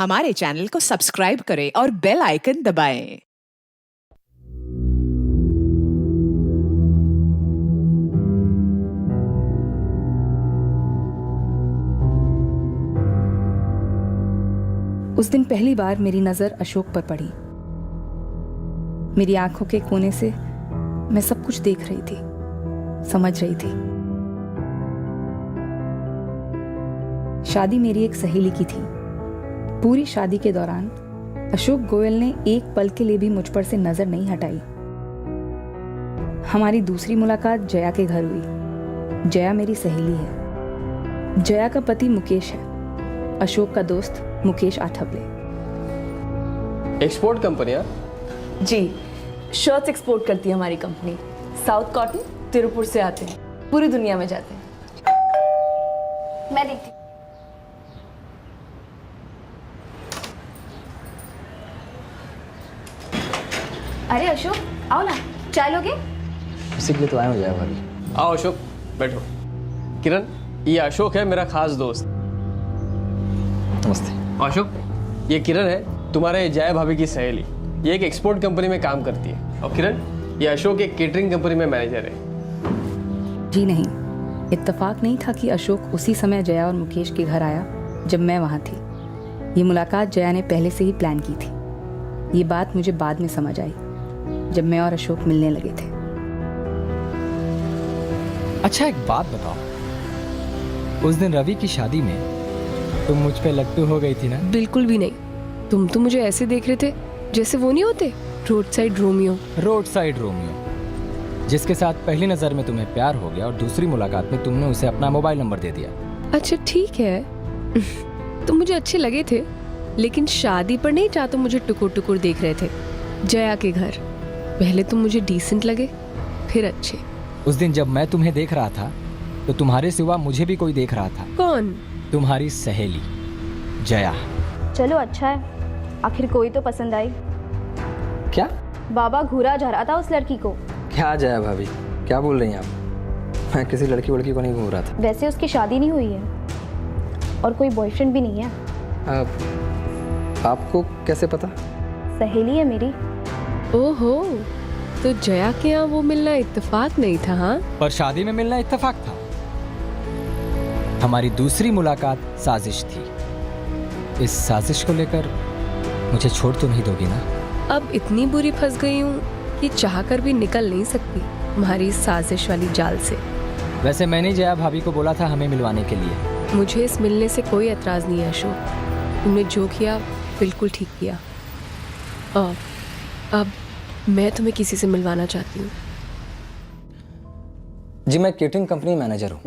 हमारे चैनल को सब्सक्राइब करें और बेल आइकन दबाएं। उस दिन पहली बार मेरी नजर अशोक पर पड़ी। मेरी आंखों के कोने से मैं सब कुछ देख रही थी, समझ रही थी। शादी मेरी एक सहेली की थी। पूरी शादी के दौरान अशोक गोयल ने एक पल के लिए भी मुझ पर से नजर नहीं हटाई। हमारी दूसरी मुलाकात जया के घर हुई। जया मेरी सहेली है। जया का पति मुकेश है, अशोक का दोस्त मुकेश आठवले। एक्सपोर्ट कंपनियां? जी, शर्ट्स एक्सपोर्ट करती है हमारी कंपनी। साउथ कॉटन तिरुपुर से आते हैं, पूरी दुनिया में जाते हैं। मैं देखती। अरे अशोक, आओ ना, चाय लोगे? इसी के लिए तो आए हो जाए भाभी। आओ अशोक, बैठो। किरण, ये अशोक है मेरा खास दोस्त। नमस्ते। अशोक, ये किरण है तुम्हारे जया भाभी की सहेली। ये एक एक्सपोर्ट कंपनी में काम करती है। और किरण, ये अशोक एक केटरिंग कंपनी में मैनेजर है। जी नहीं, इत्तेफाक नहीं था कि अशोक उसी समय जया और मुकेश के घर आया जब मैं वहां थी। ये मुलाकात जया ने पहले से ही प्लान की थी। ये बात मुझे बाद में समझ आई जब मैं और अशोक मिलने लगे थे। अच्छा एक बात बताओ, उस दिन रवि की शादी में तुम मुझ पे लट्टू हो गई थी ना? बिल्कुल भी नहीं। तुम तो मुझे ऐसे देख रहे थे जैसे वो नहीं होते, road side Romeo. Road side Romeo, जिसके साथ पहली नजर में तुम्हें प्यार हो गया और दूसरी मुलाकात में तुमने उसे अपना मोबाइल नंबर दे दिया। अच्छा ठीक है, तुम मुझे अच्छे लगे थे, लेकिन शादी पर नहीं चाहते मुझे टुकुर टुकुर देख रहे थे। जया के घर पहले तुम मुझे डिसेंट लगे, फिर अच्छे। उस दिन जब मैं तुम्हें देख रहा था तो तुम्हारे सिवा मुझे भी कोई देख रहा था। कौन? तुम्हारी सहेली जया। चलो अच्छा है, आखिर कोई तो पसंद आई। क्या? बाबा घूरा जा रहा था उस लड़की को। क्या जया भाभी, क्या बोल रही हैं आप? मैं किसी लड़की वड़की को नहीं घूम रहा था। वैसे उसकी शादी नहीं हुई है और कोई बॉयफ्रेंड भी नहीं है। आपको कैसे पता? सहेली है मेरी। ओहो, तो जया के यहाँ वो मिलना इत्तेफाक नहीं था? हाँ, पर शादी में मिलना इत्तेफाक था। हमारी दूसरी मुलाकात साजिश थी। इस साजिश को लेकर मुझे छोड़ तो नहीं दोगी ना? अब इतनी बुरी फंस गई हूँ कि चाहकर भी निकल नहीं सकती तुम्हारी इस साजिश वाली जाल से। वैसे मैंने जया भाभी को बोला था हमें मिलवाने के लिए। मुझे इस मिलने से कोई एतराज नहीं है अशोक, तुमने जो किया बिल्कुल ठीक किया। अब मैं तुम्हें किसी से मिलवाना चाहती हूँ। जी मैं केटरिंग कंपनी मैनेजर हूँ।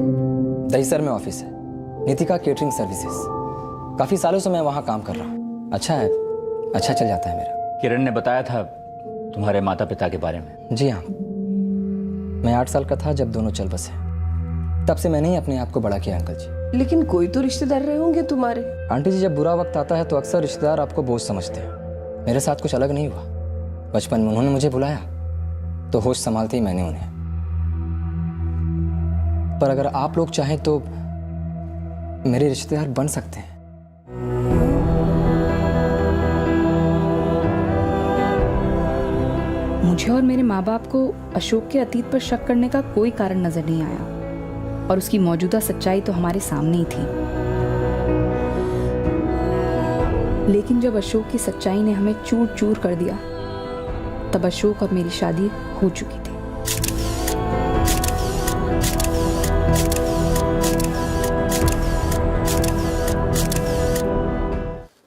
दहीसर में ऑफिस है, नीतिका केटरिंग सर्विसेज। काफी सालों से मैं वहाँ काम कर रहा हूँ। अच्छा है, अच्छा चल जाता है मेरा। किरण ने बताया था तुम्हारे माता पिता के बारे में। जी हाँ, मैं 8 साल का था जब दोनों चल बसे। तब से मैंने ही अपने आप को बड़ा किया अंकल जी। लेकिन कोई तो रिश्तेदार रहे होंगे तुम्हारे। आंटी जी, जब बुरा वक्त आता है तो अक्सर रिश्तेदार आपको बोझ समझते हैं। मेरे साथ कुछ अलग नहीं हुआ। बचपन में उन्होंने मुझे बुलाया तो होश संभालते ही मैंने उन्हें। पर अगर आप लोग चाहें तो मेरे रिश्तेदार बन सकते हैं। मुझे और मेरे माँ बाप को अशोक के अतीत पर शक करने का कोई कारण नजर नहीं आया और उसकी मौजूदा सच्चाई तो हमारे सामने ही थी। लेकिन जब अशोक की सच्चाई ने हमें चूर चूर कर दिया, तब अशोक और मेरी शादी हो चुकी थी।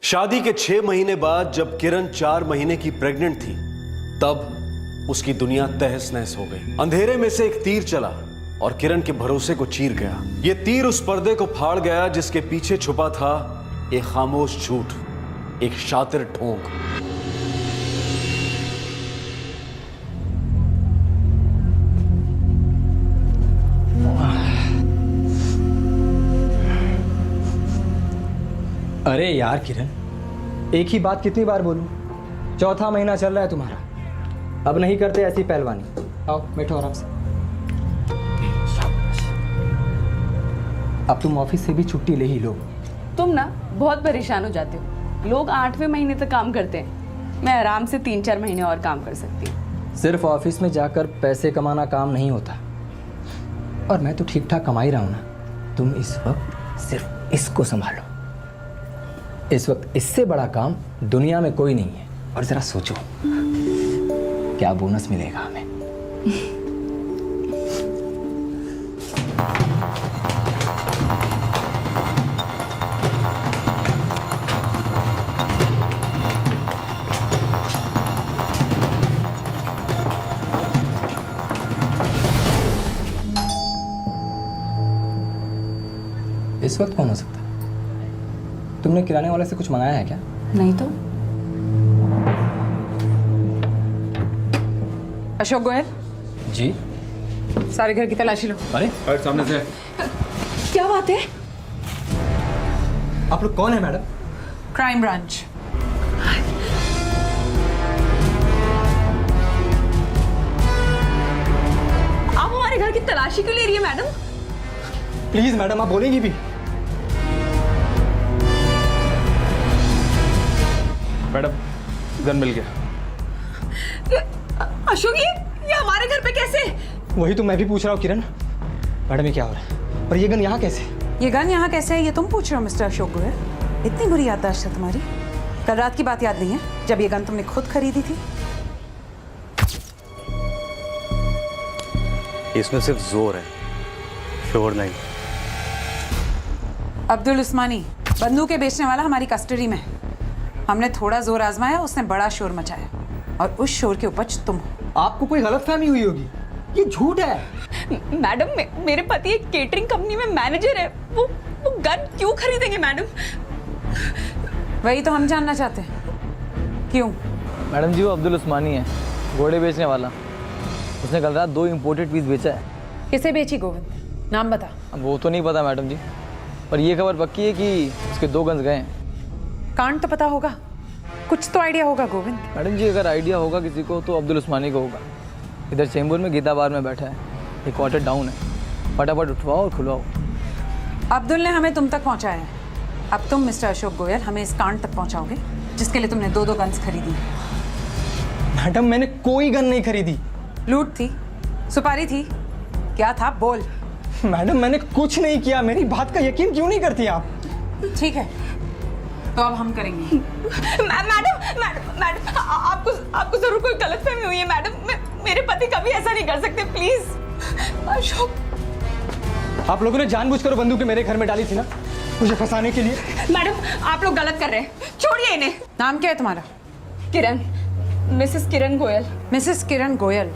शादी के 6 महीने बाद जब किरण 4 महीने की प्रेग्नेंट थी, तब उसकी दुनिया तहस नहस हो गई। अंधेरे में से एक तीर चला और किरण के भरोसे को चीर गया। यह तीर उस पर्दे को फाड़ गया जिसके पीछे छुपा था एक खामोश झूठ, एक शातिर ढोंग। अरे यार किरण, एक ही बात कितनी बार बोलूं? 4था महीना चल रहा है तुम्हारा, अब नहीं करते ऐसी पहलवानी। आओ बैठो आराम से। अब तुम ऑफिस से भी छुट्टी ले ही लो। तुम ना बहुत परेशान हो जाते हो। लोग 8वें महीने तक काम करते हैं, मैं आराम से 3-4 महीने और काम कर सकती हूँ। सिर्फ ऑफिस में जाकर पैसे कमाना काम नहीं होता, और मैं तो ठीक ठाक कमा ही रहा हूँ ना। तुम इस वक्त सिर्फ इसको संभालो। इस वक्त इससे बड़ा काम दुनिया में कोई नहीं है। और जरा सोचो क्या बोनस मिलेगा हमें। इस वक्त कौन हो सकता है? तुमने किराने वाले से कुछ मंगाया है क्या? नहीं तो। अशोक गोयल, जी। सारे घर की तलाशी लो। अरे सामने से। क्या बात है? आप लोग कौन है मैडम? Crime branch. आप हमारे घर की तलाशी क्यों ले रही है मैडम? प्लीज मैडम, आप बोलेंगी भी? मैडम, गन मिल गया। अशोक, ये हमारे घर पे कैसे? वही तो मैं भी पूछ रहा हूँ किरण। मैडम ये क्या हो रहा है? और ये गन यहाँ कैसे? ये गन यहाँ कैसे है ये तुम पूछ रहे हो मिस्टर अशोक गोयल? इतनी बुरी याददाश्त है तुम्हारी। कल रात की बात याद नहीं है जब ये गन तुमने खुद खरीदी थी? इसमें सिर्फ जोर है, शोर नहीं। अब्दुल उस्मानी, बंदूकें बेचने वाला, हमारी कस्टडी में है। हमने थोड़ा जोर आजमाया, उसने बड़ा शोर मचाया, और उस शोर की उपज तुम हो। आपको कोई गलतफहमी हुई होगी, ये झूठ है। मैडम, मेरे पति एक केटरिंग कंपनी में मैनेजर है। वो गन क्यों खरीदेंगे मैडम? वही तो हम जानना चाहते हैं, क्यों? मैडम जी, वो अब्दुल उस्मानी है, घोड़े बेचने वाला। उसने कल रात 2 इंपोर्टेड पीस बेचा है। किसे बेची गोविंद? नाम बता। अब वो तो नहीं पता मैडम जी, पर ये खबर पक्की है कि उसके 2 गन्स गए हैं। कांड तो पता होगा, कुछ तो आइडिया होगा गोविंद। मैडम जी, अगर आइडिया होगा किसी को तो अब्दुल उस्मानी को होगा। इधर चेंबूर में गीता बार में बैठा है, एक क्वार्टर डाउन है। फटाफट उठवाओ और खुलवाओ। अब्दुल ने हमें तुम तक पहुंचाया है, अब तुम मिस्टर अशोक गोयल हमें इस कांड तक पहुंचाओगे जिसके लिए तुमने 2-2 गन्स खरीदी। मैडम, मैंने कोई गन नहीं खरीदी। लूट थी, सुपारी थी, क्या था बोल। मैडम, मैंने कुछ नहीं किया। मेरी बात का यकीन क्यों नहीं करती आप? ठीक है, तो अब हम करेंगे। मैडम, आपको जरूर कोई गलतफहमी हुई है मैडम। मेरे पति कभी ऐसा नहीं कर सकते, प्लीज। अशोक, आप लोगों ने जानबूझकर बंदूकें मेरे घर में डाली थी ना, मुझे फंसाने के लिए। मैडम, आप लोग गलत कर रहे हैं, छोड़िए इन्हें। नाम क्या है तुम्हारा? किरण, मिसेस किरण गोयल। मिसेस किरण गोयल,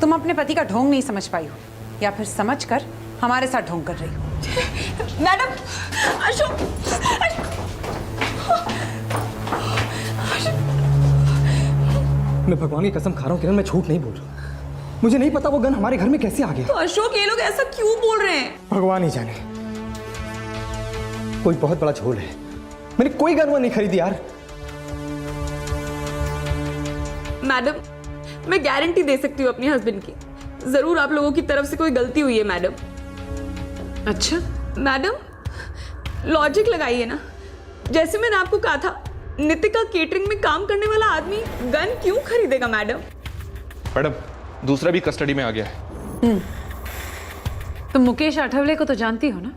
तुम अपने पति का ढोंग नहीं समझ पाई हो, या फिर समझकर हमारे साथ ढोंग कर रही हो। मैडम, अशोक, मैं भगवान की कसम खा रहा हूँ किरण, मैं झूठ नहीं बोल रहा। मुझे नहीं पता वो गन हमारे घर में कैसे आ गया। तो अशोक, ये लोग ऐसा क्यों बोल रहे हैं? भगवान ही जाने, कोई बहुत बड़ा झोल है। मैंने कोई गन वो नहीं खरीदी यार। मैडम, मैं गारंटी दे सकती हूँ अपने हस्बैंड की, जरूर आप लोगों की तरफ से कोई गलती हुई है मैडम। अच्छा, मैडम, लॉजिक लगाइए ना। जैसे मैंने आपको कहा था, नितिका केटरिंग में काम करने वाला आदमी गन क्यों खरीदेगा मैडम? मैडम, दूसरा भी कस्टडी में आ गया है। तुम मुकेश आठवले को तो जानती हो ना?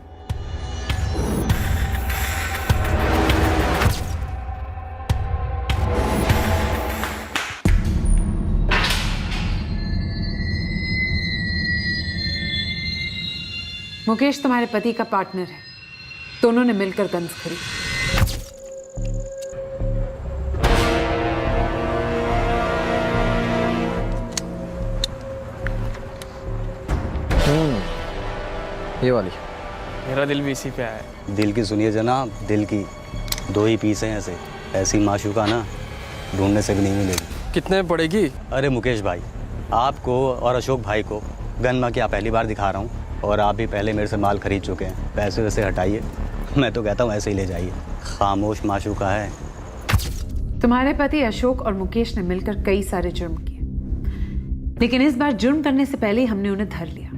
मुकेश तुम्हारे पति का पार्टनर है, दोनों ने मिलकर गन्स खरीदी। ये वाली। मेरा दिल भी इसी पे आया है। दिल की सुनिए जनाब, दिल की 2 ही पीस हैं ऐसे। ऐसी माशूका ना ढूंढने से भी नहीं मिलेगी। कितने में पड़ेगी? अरे मुकेश भाई, आपको और अशोक भाई को गन मैं क्या पहली बार दिखा रहा हूँ, और आप भी पहले मेरे से माल खरीद चुके हैं। पैसे वैसे हटाइए, मैं तो कहता हूँ ऐसे ही ले जाइए। खामोश माशूका है। तुम्हारे पति अशोक और मुकेश ने मिलकर कई सारे जुर्म किए, लेकिन इस बार जुर्म करने से पहले ही हमने उन्हें धर लिया।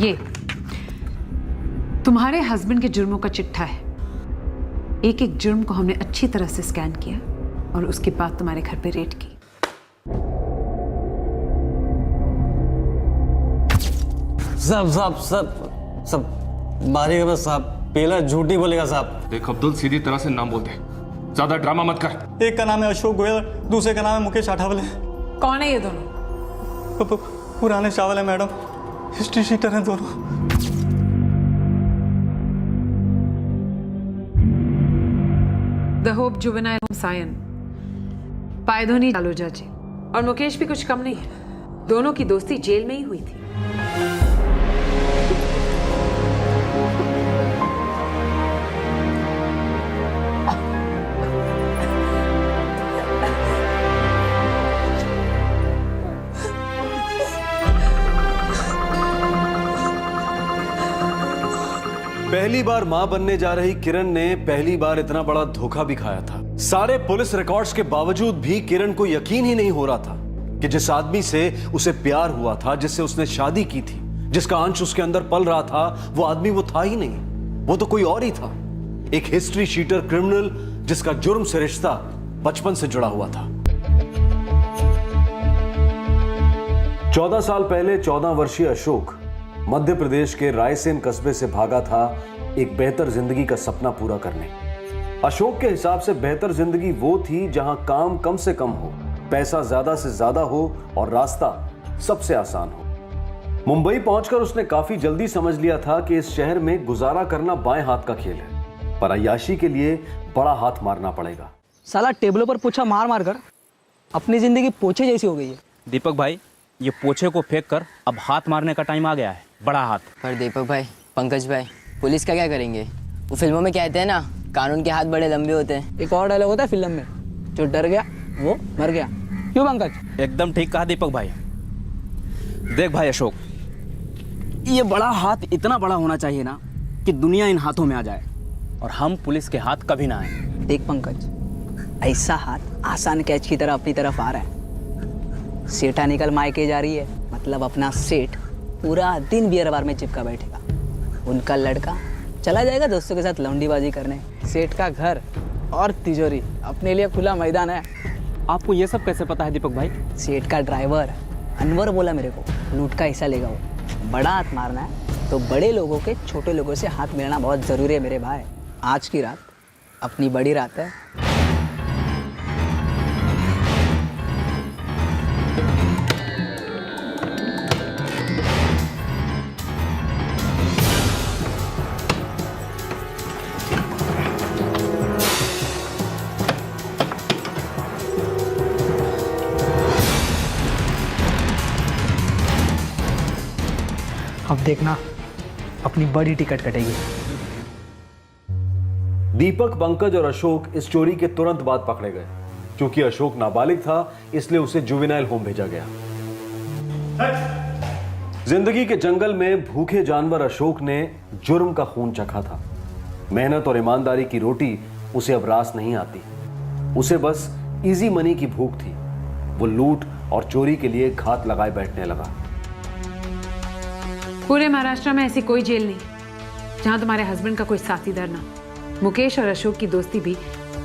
ये तुम्हारे हस्बैंड के जुर्मों का चिट्ठा है। एक एक जुर्म को हमने अच्छी तरह से स्कैन किया और उसके बाद तुम्हारे घर पे रेड की। साहब साहब साहब साहब मारिएगा बस साहब, पहला झूठी बोलेगा साहब। देख अब्दुल, सीधी तरह से नाम बोलते, ज्यादा ड्रामा मत कर। एक का नाम है अशोक गोयल, दूसरे का नाम है मुकेश आठावले। कौन है ये दोनों? पुराने चावल है मैडम, हिस्ट्री शीटर हैं दोनों। The hope juvenile home Sion, Pydhonie जालोजा जी और मुकेश भी कुछ कम नहीं है। दोनों की दोस्ती जेल में ही हुई थी। पहली बार मां बनने जा रही किरण ने पहली बार इतना बड़ा धोखा भी खाया था। सारे पुलिस रिकॉर्ड्स के बावजूद भी किरण को यकीन ही नहीं हो रहा था कि जिस आदमी से उसे प्यार हुआ था, जिससे उसने शादी की थी, जिसका अंश उसके अंदर पल रहा था, वो आदमी वो था ही नहीं, वो तो कोई और ही था। एक हिस्ट्री शीटर क्रिमिनल जिसका जुर्म से रिश्ता बचपन से जुड़ा हुआ था। 14 साल पहले 14 वर्षीय अशोक मध्य प्रदेश के रायसेन कस्बे से भागा था एक बेहतर जिंदगी का सपना पूरा करने। अशोक के हिसाब से बेहतर जिंदगी वो थी जहां काम कम से कम हो, पैसा ज्यादा से ज्यादा हो और रास्ता सबसे आसान हो। मुंबई पहुंचकर उसने काफी जल्दी समझ लिया था कि इस शहर में गुजारा करना बाएं हाथ का खेल है, पर अय्याशी के लिए बड़ा हाथ मारना पड़ेगा। साला टेबलों पर पोछा मार मार कर अपनी जिंदगी पोछे जैसी हो गई है। दीपक भाई, ये पोछे को फेंक कर अब हाथ मारने का टाइम आ गया है, बड़ा हाथ। पर दीपक भाई, पंकज भाई, पुलिस का क्या करेंगे? वो फिल्मों में कहते हैं ना, कानून के हाथ बड़े लंबे होते हैं। एक और डायलॉग होता है फिल्म में, जो डर गया वो मर गया। क्यों पंकज? एकदम ठीक कहा दीपक भाई। देख भाई अशोक, ये बड़ा हाथ इतना बड़ा होना चाहिए ना कि दुनिया इन हाथों में आ जाए और हम पुलिस के हाथ कभी ना आए। देख पंकज, ऐसा हाथ आसान कैच की तरह अपनी तरफ आ रहा है। सेठा निकल मायके जा रही है, मतलब अपना सेठ पूरा दिन बियर बार में चिपका बैठेगा। उनका लड़का चला जाएगा दोस्तों के साथ लौंडीबाजी करने। सेठ का घर और तिजोरी अपने लिए खुला मैदान है। आपको ये सब कैसे पता है दीपक भाई? सेठ का ड्राइवर अनवर बोला मेरे को, लूट का हिस्सा लेगा वो। बड़ा हाथ मारना है तो बड़े लोगों के छोटे लोगों से हाथ मिलाना बहुत ज़रूरी है मेरे भाई। आज की रात अपनी बड़ी रात है। अब देखना अपनी बड़ी टिकट कटेगी। दीपक, पंकज और अशोक इस चोरी के तुरंत बाद पकड़े गए। क्योंकि अशोक नाबालिग था, इसलिए उसे जुवेनाइल होम भेजा गया। जिंदगी के जंगल में भूखे जानवर अशोक ने जुर्म का खून चखा था। मेहनत और ईमानदारी की रोटी उसे अब रास नहीं आती। उसे बस इजी मनी की भूख थी। वो लूट और चोरी के लिए घात लगाए बैठने लगा। पूरे महाराष्ट्र में ऐसी कोई जेल नहीं जहां तुम्हारे हस्बैंड का कोई साथीदार ना। मुकेश और अशोक की दोस्ती भी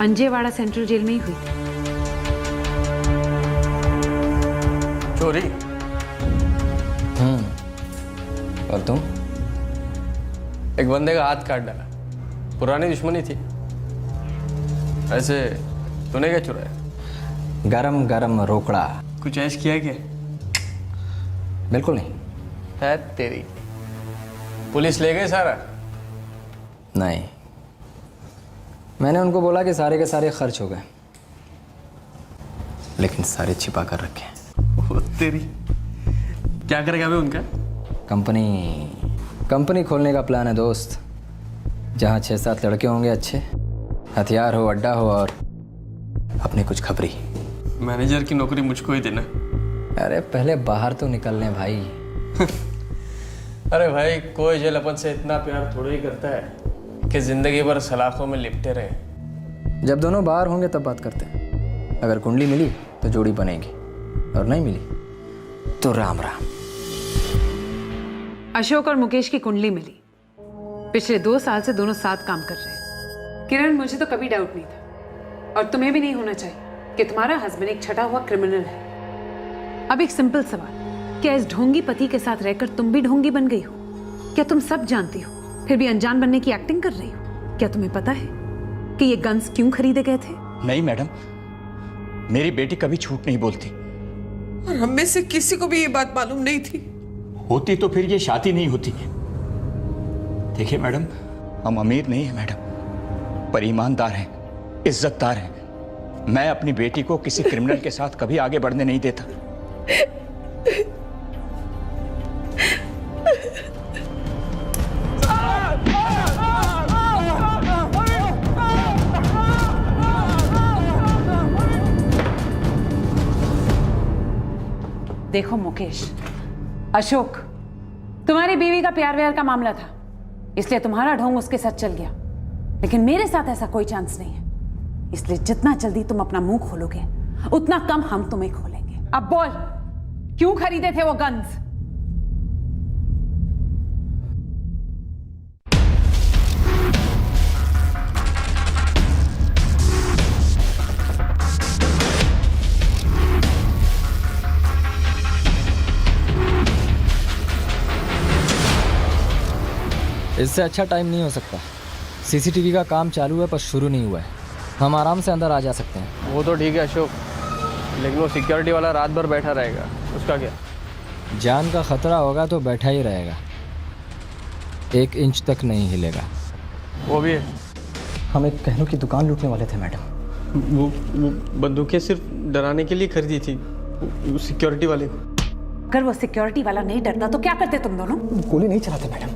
अंजेवाड़ा सेंट्रल जेल में ही हुई थी। चोरी? और तुम? एक बंदे का हाथ काट डाला। पुरानी दुश्मनी थी। ऐसे तूने क्या चुराया? गरम गरम रोकड़ा। कुछ ऐश किया क्या? बिल्कुल नहीं। है तेरी। पुलिस ले गए सारा? नहीं, मैंने उनको बोला कि सारे के सारे खर्च हो गए, लेकिन सारे छिपा कर रखे हैं। ओ तेरी। क्या करेगा बे उनका? कंपनी खोलने का प्लान है दोस्त, जहाँ 6-7 लड़के होंगे अच्छे, हथियार हो, अड्डा हो और अपनी कुछ खबरी। मैनेजर की नौकरी मुझको ही देना। अरे पहले बाहर तो निकलने भाई। अरे भाई, कोई जेल अपन से इतना प्यार थोड़ा ही करता है कि जिंदगी भर सलाखों में लिपटे रहे। जब दोनों बाहर होंगे तब बात करते हैं। अगर कुंडली मिली तो जोड़ी बनेगी, और नहीं मिली तो राम राम। अशोक और मुकेश की कुंडली मिली। पिछले 2 साल से दोनों साथ काम कर रहे हैं। किरण, मुझे तो कभी डाउट नहीं था और तुम्हें भी नहीं होना चाहिए कि तुम्हारा हस्बैंड एक छटा हुआ क्रिमिनल है। अब एक सिंपल सवाल, क्या इस ढोंगी पति के साथ रहकर तुम भी ढोंगी बन गई हो? क्या तुम सब जानती हो फिर भी अनजान बनने की एक्टिंग कर रही हो? क्या तुम्हें पता है कि ये गन्स क्यों खरीदे गए थे? नहीं मैडम, मेरी बेटी कभी झूठ नहीं बोलती। और हम में से किसी को भी ये बात मालूम नहीं थी। होती तो फिर ये शादी नहीं होती। देखिए मैडम, हम अमीर नहीं हैं मैडम, पर ईमानदार हैं, इज्जतदार हैं। मैं अपनी बेटी को किसी क्रिमिनल के साथ कभी आगे बढ़ने नहीं देता। देखो मुकेश, अशोक तुम्हारी बीवी का प्यार व्यार का मामला था, इसलिए तुम्हारा ढोंग उसके साथ चल गया, लेकिन मेरे साथ ऐसा कोई चांस नहीं है। इसलिए जितना जल्दी तुम अपना मुंह खोलोगे उतना कम हम तुम्हें खोलेंगे। अब बोल, क्यों खरीदे थे वो गन्स? इससे अच्छा टाइम नहीं हो सकता। सीसीटीवी का काम चालू है पर शुरू नहीं हुआ है। हम आराम से अंदर आ जा सकते हैं। वो तो ठीक है अशोक, लेकिन वो सिक्योरिटी वाला रात भर बैठा रहेगा, उसका क्या? जान का खतरा होगा तो बैठा ही रहेगा, 1 इंच तक नहीं हिलेगा। वो भी है। हम एक गहनों की दुकान लूटने वाले थे मैडम। वो बंदूकें सिर्फ डराने के लिए खरीदी थी सिक्योरिटी वाले को। अगर वो सिक्योरिटी वाला नहीं डरता तो क्या करते तुम दोनों? गोली नहीं चलाते मैडम।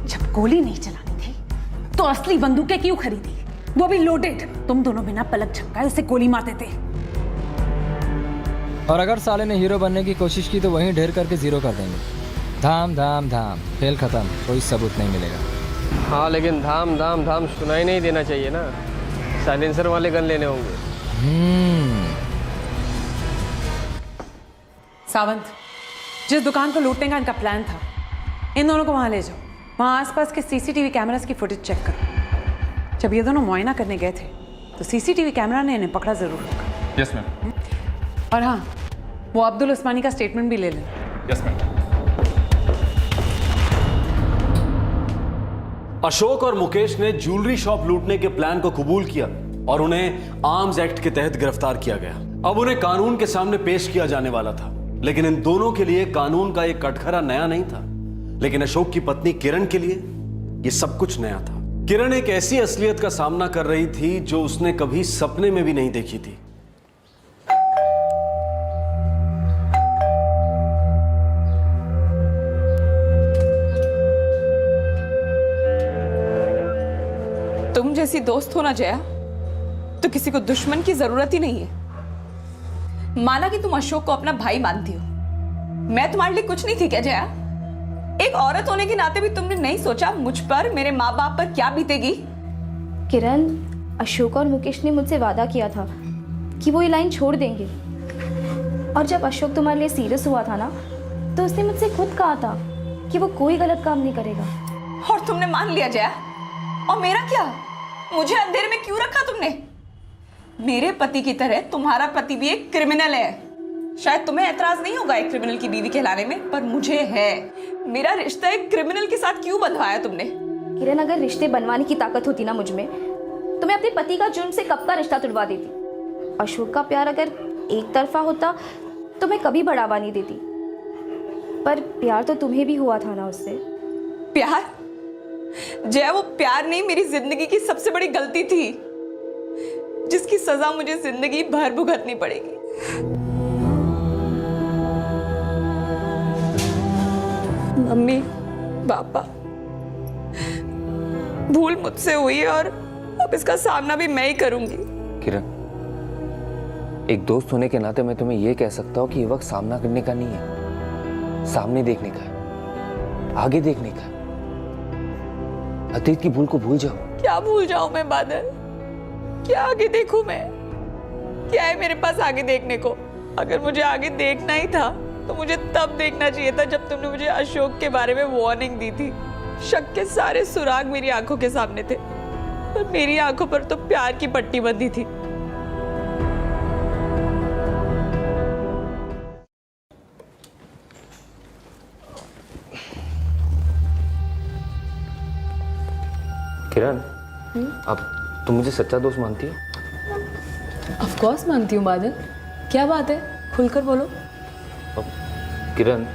जब गोली नहीं चलानी थी तो असली बंदूकें क्यों खरीदी, वो भी लोडेड? तुम दोनों बिना पलक झपकाए उसे गोली मारते थे। और अगर साले ने हीरो बनने की कोशिश की तो वहीं ढेर करके जीरो कर देंगे। धाम धाम धाम, खेल खत्म, कोई सबूत नहीं मिलेगा। हाँ, लेकिन धाम धाम धाम सुनाई नहीं देना चाहिए ना, साइलेंसर वाले गन लेने होंगे। सावंत, जिस दुकान को लूटने का इनका प्लान था, इन दोनों को वहां ले जाओ। वहां आसपास के सीसीटीवी कैमरास की फुटेज चेक करो। जब ये दोनों मुआयना करने गए थे तो सीसीटीवी कैमरा ने इन्हें पकड़ा जरूर होगा। Yes ma'am. और हाँ, वो अब्दुल उस्मानी का स्टेटमेंट भी ले लें। Yes ma'am. अशोक और मुकेश ने ज्वेलरी शॉप लूटने के प्लान को कबूल किया और उन्हें आर्म्स एक्ट के तहत गिरफ्तार किया गया। अब उन्हें कानून के सामने पेश किया जाने वाला था, लेकिन इन दोनों के लिए कानून का एक कटघरा नया नहीं था, लेकिन अशोक की पत्नी किरण के लिए यह सब कुछ नया था। किरण एक ऐसी असलियत का सामना कर रही थी जो उसने कभी सपने में भी नहीं देखी थी। तुम जैसी दोस्त हो ना जया, तो किसी को दुश्मन की जरूरत ही नहीं है। माना कि तुम अशोक को अपना भाई मानती हो, मैं तुम्हारे लिए कुछ नहीं थी क्या जया? एक औरत होने के नाते भी तुमने नहीं सोचा मुझ पर, मेरे माँ बाप पर क्या बीतेगी? किरण, अशोक और मुकेश ने मुझसे वादा किया था कि वो ये लाइन छोड़ देंगे, और जब अशोक तुम्हारे लिए सीरियस हुआ था ना, तो उसने मुझसे खुद कहा था कि वो कोई गलत काम नहीं करेगा। और तुमने मान लिया जया? और मेरा क्या? मुझे अंधेरे में क्यों रखा तुमने? मेरे पति की तरह तुम्हारा पति भी एक क्रिमिनल है। शायद तुम्हें ऐतराज नहीं होगा एक क्रिमिनल की बीवी कहलाने में, पर मुझे है। मेरा रिश्ता एक क्रिमिनल के साथ क्यों बंधवाया तुमने? किरण, अगर रिश्ते बनवाने की ताकत होती ना मुझ में, तो मैं अपने पति का जुर्म से कब का रिश्ता तुड़वा देती। अशोक का प्यार अगर एक तरफा होता तो मैं कभी बढ़ावा नहीं देती, पर प्यार तो तुम्हें भी हुआ था ना उससे। प्यार? जया, वो प्यार नहीं, मेरी जिंदगी की सबसे बड़ी गलती थी, जिसकी सजा मुझे जिंदगी भर भुगतनी पड़ेगी। मम्मी, पापा, भूल मुझसे हुई है और अब इसका सामना भी मैं ही करूंगी। किरण, एक दोस्त होने के नाते मैं तुम्हें यह कह सकता हूं कि ये वक्त सामना करने का नहीं है, सामने देखने का है, आगे देखने का है। अतीत की भूल को भूल जाओ। क्या भूल जाऊं मैं बादल? क्या आगे देखूं मैं? क्या है मेरे पास आगे देखने को? अगर मुझे आगे देखना ही था तो मुझे तब देखना चाहिए था जब तुमने मुझे अशोक के बारे में वार्निंग दी थी। शक के सारे सुराग मेरी आंखों के सामने थे, और मेरी आंखों पर तो प्यार की पट्टी बंधी थी। किरण, अब तुम मुझे सच्चा दोस्त मानती हो? ऑफ कोर्स मानती हूँ बादल, क्या बात है, खुलकर बोलो। किरण,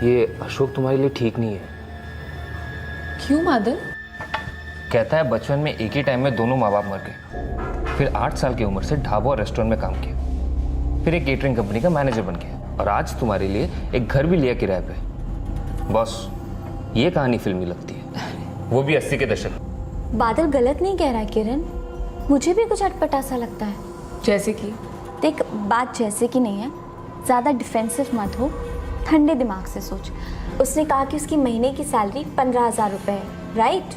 ये अशोक तुम्हारे लिए ठीक नहीं है। क्यों बादल? कहता है बचपन में एक ही टाइम में दोनों माँ बाप मर गए, फिर 8 साल की उम्र से ढाबा और रेस्टोरेंट में काम किया, फिर एक केटरिंग कंपनी का मैनेजर बन गया, और आज तुम्हारे लिए एक घर भी लिया किराए पे। बस ये कहानी फिल्मी लगती है, वो भी 80 के दशक। बादल गलत नहीं कह रहा है किरण, मुझे भी कुछ अटपटा सा लगता है। जैसे कि? देख, बात जैसे कि नहीं है, ज़्यादा डिफेंसिव मत हो, ठंडे दिमाग से सोच। उसने कहा कि उसकी महीने की सैलरी 15,000 रुपये है, राइट?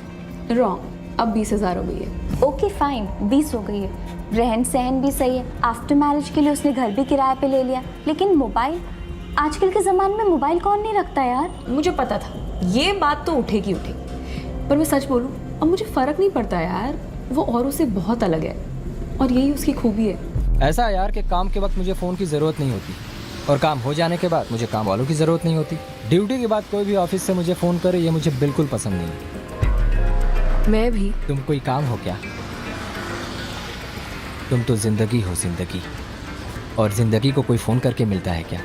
रॉन्ग, अब 20,000 हो गई है। ओके फाइन, 20 हो गई है, रहन सहन भी सही है, आफ्टर मैरिज के लिए उसने घर भी किराए पे ले लिया। लेकिन मोबाइल, आजकल के ज़माने में मोबाइल कौन नहीं रखता यार? मुझे पता था ये बात तो उठेगी, पर मैं सच बोलूँ, अब मुझे फ़र्क नहीं पड़ता यार, वो औरों से बहुत अलग है, और यही उसकी खूबी है। ऐसा यार कि काम के वक्त मुझे फ़ोन की ज़रूरत नहीं होती, और काम हो जाने के बाद मुझे काम वालों की ज़रूरत नहीं होती। ड्यूटी के बाद कोई भी ऑफिस से मुझे फ़ोन करे, ये मुझे बिल्कुल पसंद नहीं है। मैं भी। तुम कोई काम हो क्या? तुम तो ज़िंदगी हो, ज़िंदगी, और ज़िंदगी को कोई फ़ोन करके मिलता है क्या?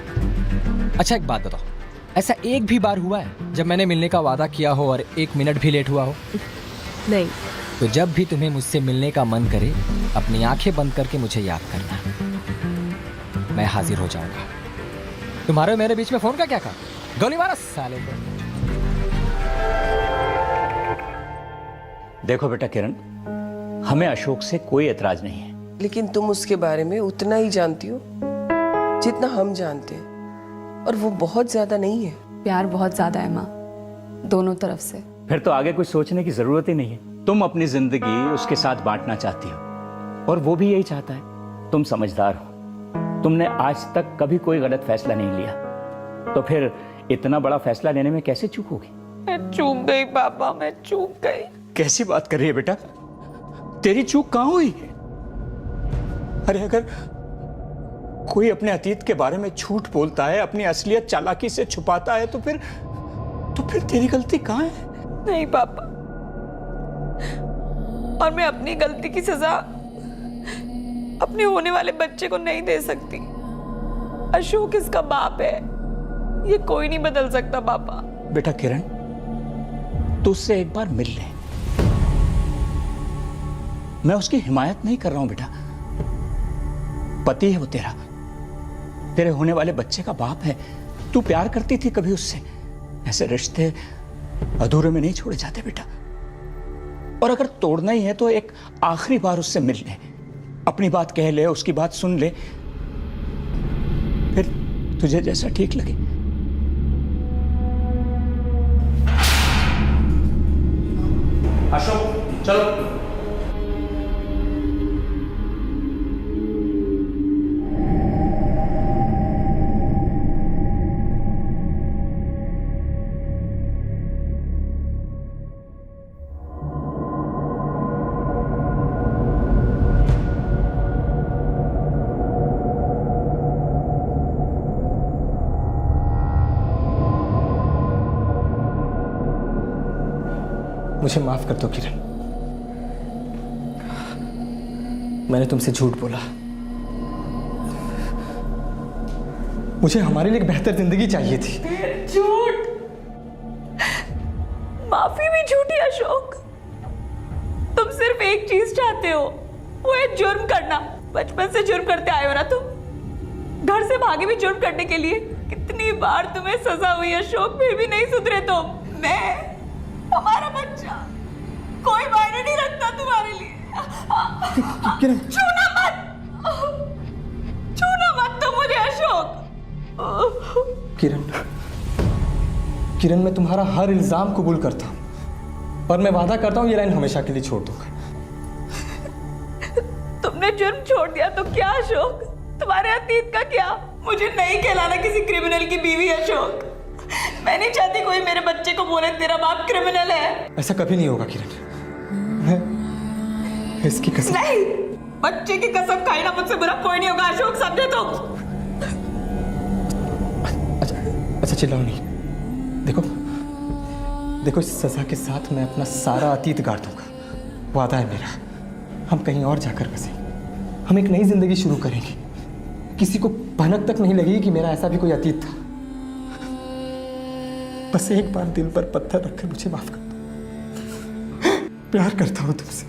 अच्छा एक बात बताओ, ऐसा एक भी बार हुआ है जब मैंने मिलने का वादा किया हो और 1 मिनट भी लेट हुआ हो? नहीं। तो जब भी तुम्हें मुझसे मिलने का मन करे, अपनी आंखें बंद करके मुझे याद करना, मैं हाजिर हो जाऊंगा। तुम्हारे मेरे बीच में फोन का क्या काम? गोली मारा साले को। देखो बेटा किरण, हमें अशोक से कोई एतराज नहीं है, लेकिन तुम उसके बारे में उतना ही जानती हो जितना हम जानते हैं, और वो बहुत ज्यादा नहीं है। प्यार बहुत ज़्यादा है माँ, दोनों तरफ से। फिर तो आगे कुछ सोचने की जरूरत ही नहीं है। तुम अपनी जिंदगी उसके साथ बांटना चाहती हो, और वो भी यही चाहता है। तुम समझदार हो, तुमने आज तक कभी कोई गलत फैसला नहीं लिया, तो फिर इतना बड़ा फैसला लेने में कैसे चूक होगी? मैं चूक गई पापा, मैं चूक गई। कैसी बात कर रही है बेटा, तेरी चूक कहां हुई? अरे अगर कोई अपने अतीत के बारे में झूठ बोलता है, अपनी असलियत चालाकी से छुपाता है, तो फिर तेरी गलती कहां है? नहीं पापा, और मैं अपनी गलती की सजा अपने होने वाले बच्चे को नहीं दे सकती। अशोक इसका बाप है, ये कोई नहीं बदल सकता पापा। बेटा किरण, तू उससे एक बार मिल ले। मैं उसकी हिमायत नहीं कर रहा हूं बेटा, पति है वो तेरा, तेरे होने वाले बच्चे का बाप है। तू प्यार करती थी कभी उससे? ऐसे रिश्ते अधूरे में नहीं छोड़े जाते बेटा। और अगर तोड़ना ही है तो एक आखिरी बार उससे मिल ले, अपनी बात कह ले, उसकी बात सुन ले, फिर तुझे जैसा ठीक लगे। अशोक चलो। मुझे माफ कर दो किरण, मैंने तुमसे झूठ बोला। मुझे हमारे लिए एक बेहतर जिंदगी चाहिए थी। झूठ, माफी भी झूठी अशोक। तुम सिर्फ एक चीज चाहते हो, वो है जुर्म करना। बचपन से जुर्म करते आए हो ना तुम, घर से भागे भी जुर्म करने के लिए। कितनी बार तुम्हें सजा हुई अशोक, फिर भी नहीं सुधरे तुम। मैं, हमारा बच्चा, कोई मायने नहीं रखता तुम्हारे लिए। छूना मत, छूना मत तुम मुझे अशोक। किरण, मैं तुम्हारा हर इल्जाम कबूल करता हूं, और मैं वादा करता हूं ये लाइन हमेशा के लिए छोड़ दूंगा। तुमने जुर्म छोड़ दिया तो क्या अशोक? तुम्हारे अतीत का क्या? मुझे नहीं कहलाना किसी क्रिमिनल की बीवी अशोक। मैं नहीं चाहती कोई मेरे बच्चे को बोले तेरा बाप क्रिमिनल है। ऐसा कभी नहीं होगा किरण, मैं इसकी कसम। नहीं, बच्चे की कसम खाई ना, मुझसे बुरा कोई नहीं होगा अशोक, समझे तुम? अच्छा चिल्लाओ नहीं। देखो इस सजा के साथ मैं अपना सारा अतीत गाड़ दूंगा। वादा है मेरा, हम कहीं और जाकर बसेंगे, हम एक नई जिंदगी शुरू करेंगे। किसी को भनक तक नहीं लगेगी कि मेरा ऐसा भी कोई अतीत था। बस एक बार दिल पर पत्थर रखकर मुझे माफ कर दो। प्यार करता हूं तुमसे।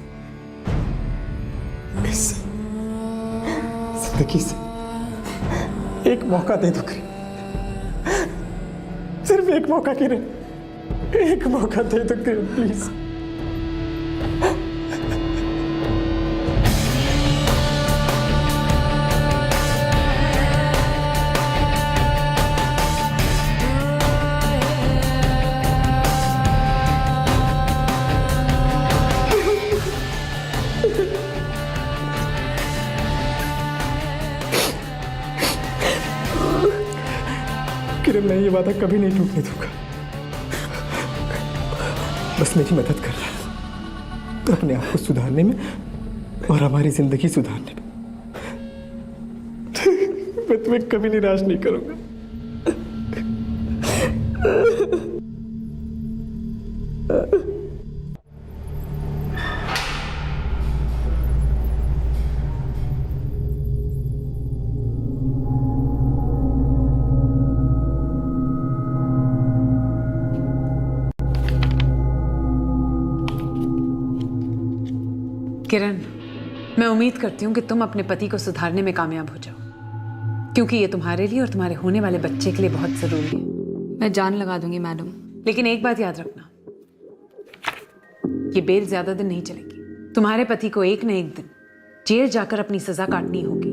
इस जिंदगी से एक मौका दे दो किरण, सिर्फ एक मौका किरण, एक मौका दे दो किरण प्लीज। किरण मैं ये वादा कभी नहीं टूटने दूंगा। बस मेरी मदद कर रहा है अपने आप को सुधारने में और हमारी जिंदगी सुधारने में। मैं तुम्हें कभी निराश नहीं करूंगा। किरण, मैं उम्मीद करती हूँ कि तुम अपने पति को सुधारने में कामयाब हो जाओ, क्योंकि ये तुम्हारे लिए और तुम्हारे होने वाले बच्चे के लिए बहुत जरूरी है। मैं जान लगा दूंगी मैडम। लेकिन एक बात याद रखना, ये बेल ज्यादा दिन नहीं चलेगी। तुम्हारे पति को एक न एक दिन जेल जाकर अपनी सजा काटनी होगी।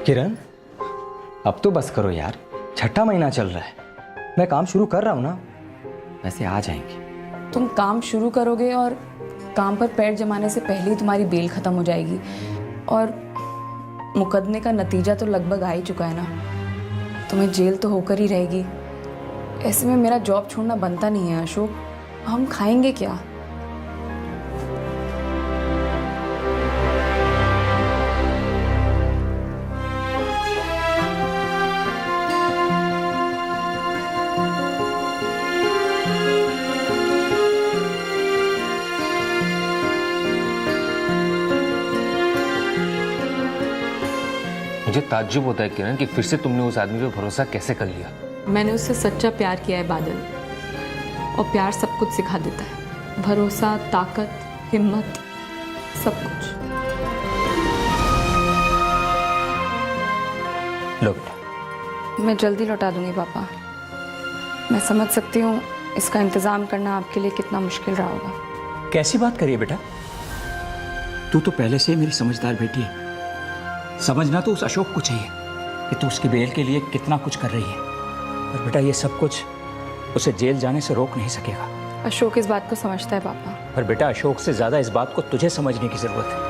किरण अब तो बस करो यार, 6ठा महीना चल रहा है, मैं काम शुरू कर रहा हूं ना, वैसे आ जाएंगे। तुम काम शुरू करोगे और काम पर पैर जमाने से पहले ही तुम्हारी बेल खत्म हो जाएगी, और मुकदमे का नतीजा तो लगभग आ ही चुका है ना, तुम्हें जेल तो होकर ही रहेगी। ऐसे में मेरा जॉब छोड़ना बनता नहीं है अशोक, हम खाएंगे क्या? मुझे ताज्जुब होता है किरण कि फिर से तुमने उस आदमी पे भरोसा कैसे कर लिया। मैंने उससे सच्चा प्यार किया है बादल, और प्यार सब कुछ सिखा देता है, भरोसा, ताकत, हिम्मत, सब कुछ। लौट मैं जल्दी लौटा दूंगी पापा। मैं समझ सकती हूँ इसका इंतजाम करना आपके लिए कितना मुश्किल रहा होगा। कैसी बात करिए बेटा, तू तो पहले से मेरी समझदार बेटी है। समझना तो उस अशोक को चाहिए कि तू उसकी बेल के लिए कितना कुछ कर रही है, और बेटा ये सब कुछ उसे जेल जाने से रोक नहीं सकेगा। अशोक इस बात को समझता है पापा। पर बेटा अशोक से ज्यादा इस बात को तुझे समझने की जरूरत है।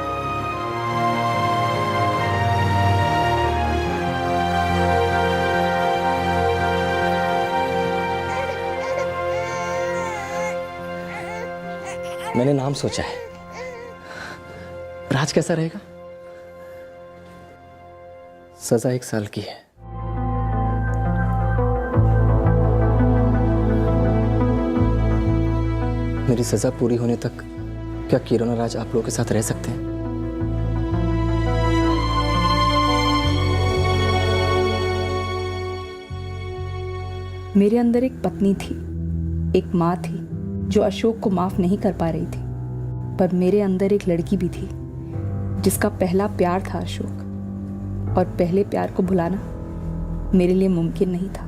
मैंने नाम सोचा है, राज कैसा रहेगा? सजा 1 साल की है। मेरी सजा पूरी होने तक क्या किरण और राज आप लोगों के साथ रह सकते हैं? मेरे अंदर एक पत्नी थी, एक माँ थी जो अशोक को माफ नहीं कर पा रही थी, पर मेरे अंदर एक लड़की भी थी जिसका पहला प्यार था अशोक, और पहले प्यार को भुलाना मेरे लिए मुमकिन नहीं था।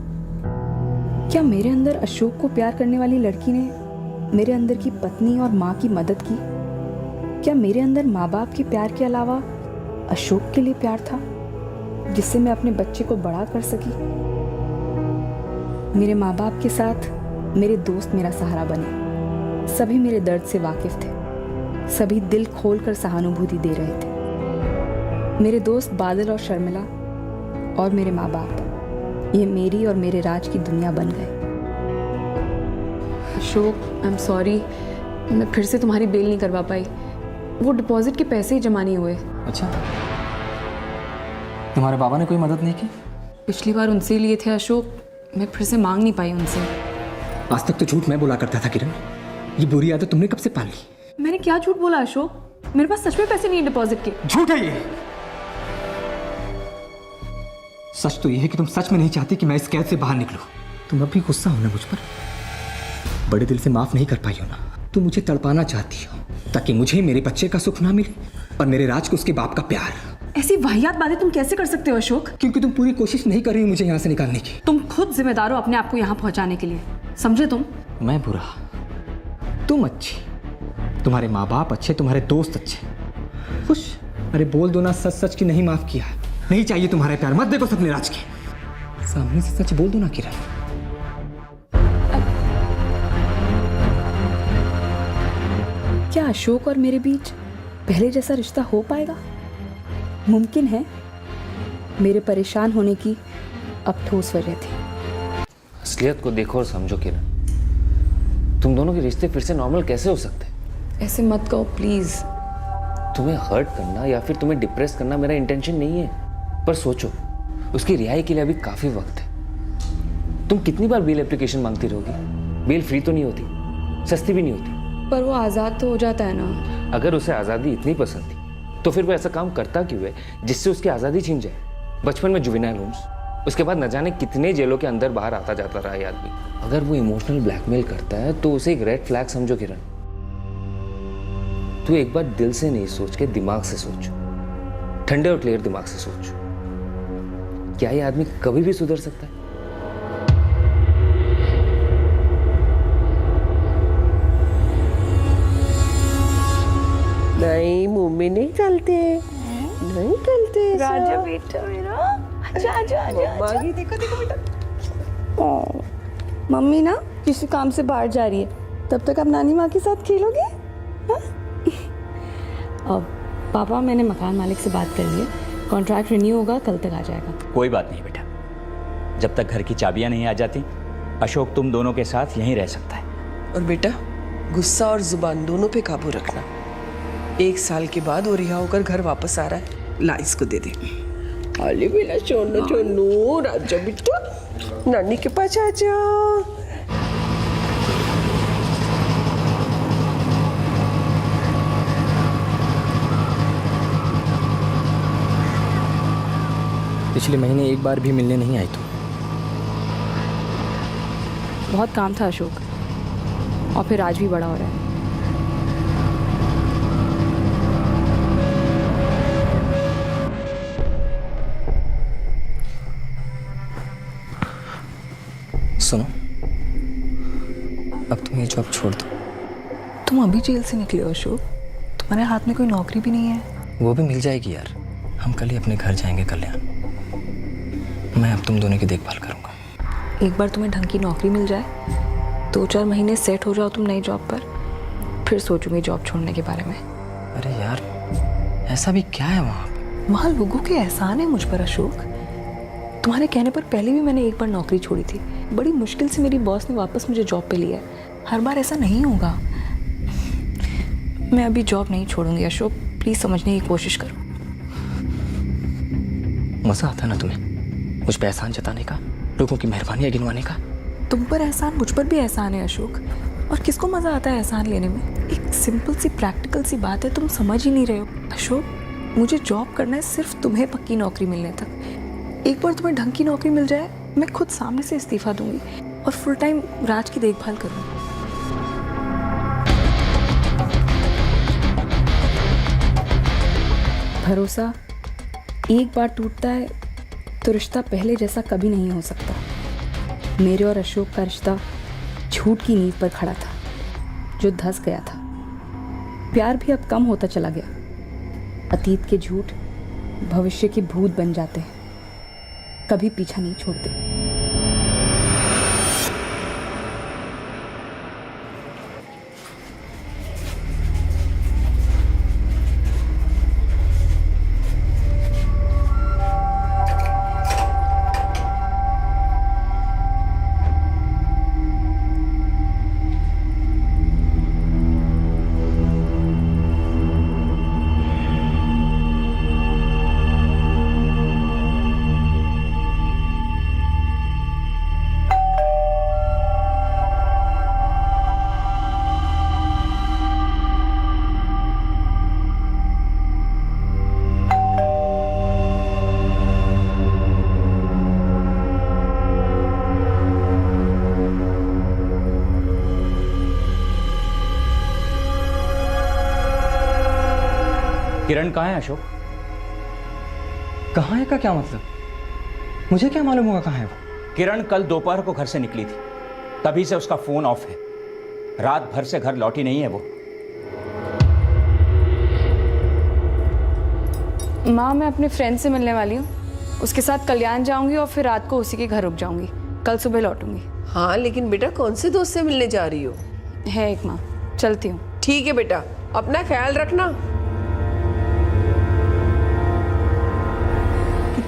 क्या मेरे अंदर अशोक को प्यार करने वाली लड़की ने मेरे अंदर की पत्नी और माँ की मदद की? क्या मेरे अंदर माँ बाप के प्यार के अलावा अशोक के लिए प्यार था जिससे मैं अपने बच्चे को बड़ा कर सकी? मेरे माँ बाप के साथ मेरे दोस्त मेरा सहारा बने। सभी मेरे दर्द से वाकिफ थे, सभी दिल खोलकर सहानुभूति दे रहे थे। मेरे दोस्त बादल और शर्मिला और मेरे माँ बाप, ये मेरी और मेरे राज की दुनिया बन गए। अशोक, आई एम सॉरी, मैं फिर से तुम्हारी बेल नहीं करवा पाई। वो डिपॉजिट के पैसे ही जमा नहीं हुए। अच्छा, तुम्हारे बाबा ने कोई मदद नहीं की? पिछली बार उनसे ही लिए थे अशोक, मैं फिर से मांग नहीं पाई उनसे। आज तक तो झूठ मैं बोला करता था किरण, ये बुरी आदत तुमने कब से पाल ली? मैंने क्या झूठ बोला अशोक? मेरे पास सच में पैसे नहीं है डिपॉजिट के। झूठ है ये। सच तो ये है कि तुम सच में नहीं चाहती कि मैं इस कैद से बाहर निकलूं। तुम अब भी गुस्सा हो ना मुझ पर? बड़े दिल से माफ नहीं कर पाई हो ना? तुम मुझे तड़पाना चाहती हो ताकि मुझे मेरे बच्चे का सुख ना मिले और मेरे राज को उसके बाप का प्यार। ऐसी वाहियात बातें तुम कैसे कर सकते हो अशोक? क्योंकि तुम पूरी कोशिश नहीं कर रही हो मुझे यहाँ से निकालने की। तुम खुद जिम्मेदार हो अपने आप को यहाँ पहुँचाने के लिए, समझे तुम? मैं बुरा, तुम अच्छी, तुम्हारे माँ बाप अच्छे, तुम्हारे दोस्त अच्छे, खुश। अरे बोल दो ना सच सच की नहीं माफ किया, नहीं चाहिए तुम्हारा प्यार, मत देखो सपने राज के सामने से सच बोल दो ना किरण। क्या अशोक और मेरे बीच पहले जैसा रिश्ता हो पाएगा? मुमकिन है। मेरे परेशान होने की अब ठोस वजह थी। असलियत को देखो और समझो किरण, तुम दोनों के रिश्ते फिर से नॉर्मल कैसे हो सकते हैं? ऐसे मत कहो प्लीज। तुम्हें हर्ट करना या फिर तुम्हें डिप्रेस करना मेरा इंटेंशन नहीं है, पर सोचो उसकी रिहाई के लिए अभी काफी वक्त है। तुम कितनी बार बेल एप्लीकेशन मांगती रहोगी? बेल फ्री तो नहीं होती, सस्ती भी नहीं होती। पर वो आज़ाद तो हो जाता है ना। अगर उसे आज़ादी इतनी पसंद थी तो फिर वो ऐसा काम करता क्यों है जिससे उसकी आज़ादी छीन जाए? बचपन में जुवेनाइल होम्स, उसके बाद न जाने कितने जेलों के अंदर बाहर आता जाता रहा ये आदमी। अगर वो इमोशनल ब्लैकमेल करता है तो उसे एक रेड फ्लैग समझो किरण। तू एक बार दिल से नहीं सोच के दिमाग से सोच, ठंडे और क्लियर दिमाग से सोच। क्या ये आदमी कभी भी सुधर सकता है? नहीं, मुंह में नहीं चलते, नहीं चलते। राजा बेटा मेरा, आजा आजा आजा आजा। देखो देखो बेटा। मम्मी ना किसी काम से बाहर जा रही है, तब तक आप नानी माँ के साथ खेलोगे? हाँ? अब पापा, मैंने मकान मालिक से बात कर ली है, कॉन्ट्रैक्ट रिन्यू होगा, कल तक आ जाएगा। कोई बात नहीं बेटा, जब तक घर की चाबियां नहीं आ जाती अशोक तुम दोनों के साथ यहीं रह सकता है। और बेटा, गुस्सा और जुबान दोनों पे काबू रखना। 1 साल के बाद वो रिहा होकर घर वापस आ रहा है, ला इसको दे दे। अरे बेटा, छोड़ो छोड़ो, राजा बेटा, नानी के पास आ जाओ। पिछले महीने एक बार भी मिलने नहीं आई तुम। बहुत काम था अशोक, और फिर आज भी बड़ा हो रहा है। सुनो, अब तुम ये जॉब छोड़ दो। तुम अभी जेल से निकले हो अशोक, तुम्हारे हाथ में कोई नौकरी भी नहीं है। वो भी मिल जाएगी यार, हम कल ही अपने घर जाएंगे कल्याण। मैं अब तुम दोनों की देखभाल करूंगा। एक बार तुम्हें ढंग की नौकरी मिल जाए, 2-4 महीने सेट हो जाओ तुम नई जॉब पर, फिर सोचूंगी जॉब छोड़ने के बारे में। अरे यार, ऐसा भी क्या है वहाँ लोगों के एहसान है मुझ पर अशोक। तुम्हारे कहने पर पहले भी मैंने एक बार नौकरी छोड़ी थी, बड़ी मुश्किल से मेरी बॉस ने वापस मुझे जॉब पे लिया है। हर बार ऐसा नहीं होगा। मैं अभी जॉब नहीं छोड़ूंगी अशोक, प्लीज समझने की कोशिश करो। मजा आता ना तुम्हें मुझ पर एहसान जताने का, लोगों की मेहरबानियां गिनवाने का? तुम पर एहसान, मुझ पर भी एहसान है अशोक। और किसको मजा आता है एहसान लेने में? एक सिंपल सी प्रैक्टिकल सी बात है, तुम समझ ही नहीं रहे हो अशोक। मुझे जॉब करना है सिर्फ तुम्हें पक्की नौकरी मिलने तक। एक बार तुम्हें ढंग की नौकरी मिल जाए, मैं खुद सामने से इस्तीफा दूंगी और फुल टाइम राज की देखभाल करूंगी। भरोसा एक बार टूटता है तो रिश्ता पहले जैसा कभी नहीं हो सकता। मेरे और अशोक का रिश्ता झूठ की नींव पर खड़ा था, जो धंस गया था। प्यार भी अब कम होता चला गया। अतीत के झूठ भविष्य के भूत बन जाते हैं, कभी पीछा नहीं छोड़ते। किरण कहाँ है अशोक? कहाँ है का क्या मतलब? मुझे क्या मालूम होगा कहाँ है वो? किरण कल दोपहर को घर से निकली थी, तभी से उसका फोन ऑफ है। रात भर से घर लौटी नहीं है वो। माँ, मैं अपने फ्रेंड से मिलने वाली हूँ। उसके साथ कल्याण जाऊंगी और फिर रात को उसी के घर रुक जाऊंगी। कल सुबह लौटूंगी। हाँ, लेकिन बेटा कौन से दोस्त से मिलने जा रही हो? है एक माँ, चलती हूँ। ठीक है बेटा, अपना ख्याल रखना।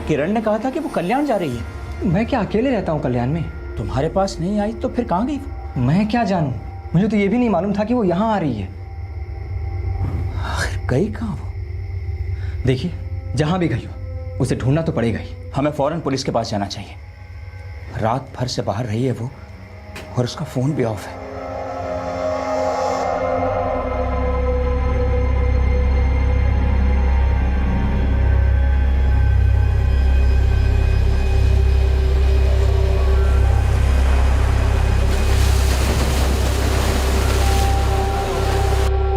किरण ने कहा था कि वो कल्याण जा रही है। मैं क्या अकेले रहता हूँ कल्याण में? तुम्हारे पास नहीं आई तो फिर कहाँ गई? मैं क्या जानूं? मुझे तो ये भी नहीं मालूम था कि वो यहाँ आ रही है। आखिर गई कहाँ वो? देखिए, जहाँ भी गई हो उसे ढूंढना तो पड़ेगा ही। हमें फौरन पुलिस के पास जाना चाहिए। रात भर से बाहर रही है वो और उसका फोन भी ऑफ है।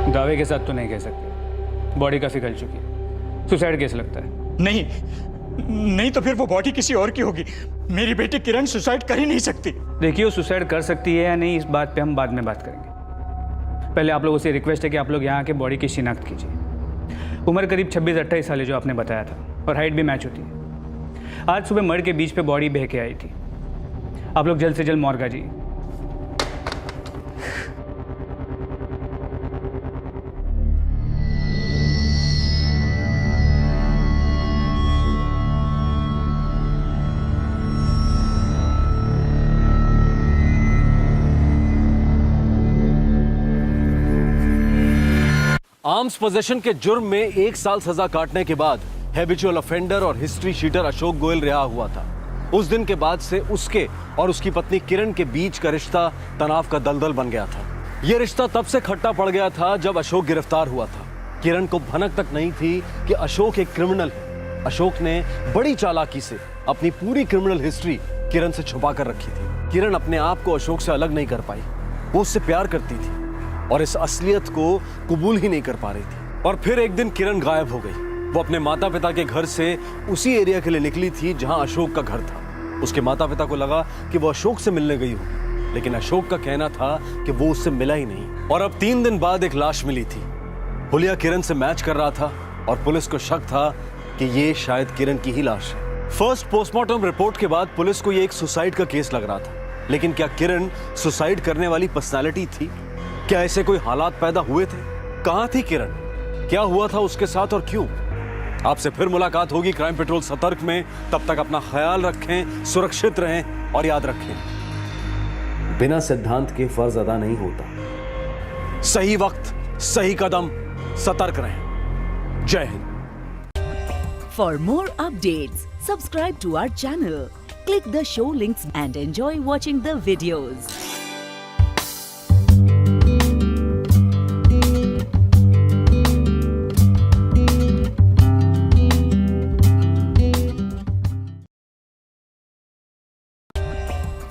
दावे के साथ तो नहीं कह सकते, बॉडी काफी गल चुकी है। सुसाइड केस लगता है। नहीं तो फिर वो बॉडी किसी और की होगी। मेरी बेटी किरण सुसाइड कर ही नहीं सकती। देखिए, वो सुसाइड कर सकती है या नहीं, इस बात पे हम बाद में बात करेंगे। पहले आप लोगों से रिक्वेस्ट है कि आप लोग यहाँ के बॉडी की शिनाख्त कीजिए। उम्र करीब 26-28 साल है जो आपने बताया था, और हाइट भी मैच होती है। आज सुबह मर्ग के बीच पे बॉडी बह के आई थी। आप लोग जल्द से जल्द मॉर्ग आ जाइए। आर्म्स पोजेशन के जुर्म में 1 साल सजा काटने के बाद हैबिचुअल ऑफेंडर और हिस्ट्री शीटर अशोक गोयल रिहा हुआ था। उस दिन के बाद से उसके और उसकी पत्नी किरण के बीच का रिश्ता तनाव का दलदल बन गया था। यह रिश्ता तब से खट्टा पड़ गया था जब अशोक गिरफ्तार हुआ था। किरण को भनक तक नहीं थी कि अशोक एक क्रिमिनल है। अशोक ने बड़ी चालाकी से अपनी पूरी क्रिमिनल हिस्ट्री किरण से छुपा कर रखी थी। किरण अपने आप को अशोक से अलग नहीं कर पाई। वो उससे प्यार करती थी और इस असलियत को कबूल ही नहीं कर पा रही थी। और फिर एक दिन किरण गायब हो गई। वो अपने माता पिता के घर से उसी एरिया के लिए निकली थी जहां अशोक का घर था। उसके माता पिता को लगा कि वो अशोक से मिलने गई होगी, लेकिन अशोक का कहना था कि वो उससे मिला ही नहीं। और अब 3 दिन बाद एक लाश मिली थी। हुलिया किरण से मैच कर रहा था और पुलिस को शक था कि ये शायद किरण की ही लाश है। फर्स्ट पोस्टमार्टम रिपोर्ट के बाद पुलिस को ये एक सुसाइड का केस लग रहा था। लेकिन क्या किरण सुसाइड करने वाली पर्सनैलिटी थी? क्या ऐसे कोई हालात पैदा हुए थे? कहां थी किरण? क्या हुआ था उसके साथ और क्यों? आपसे फिर मुलाकात होगी क्राइम पेट्रोल सतर्क में। तब तक अपना ख्याल रखें, सुरक्षित रहें और याद रखें, बिना सिद्धांत के फर्ज अदा नहीं होता। सही वक्त, सही कदम, सतर्क रहें। जय Hind. For more updates, subscribe to our channel, click the show links and enjoy watching the videos.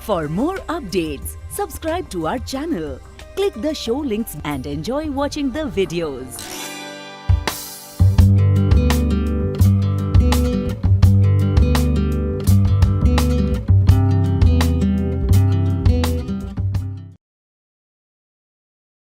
For more updates, subscribe to our channel, click the show links and enjoy watching the videos.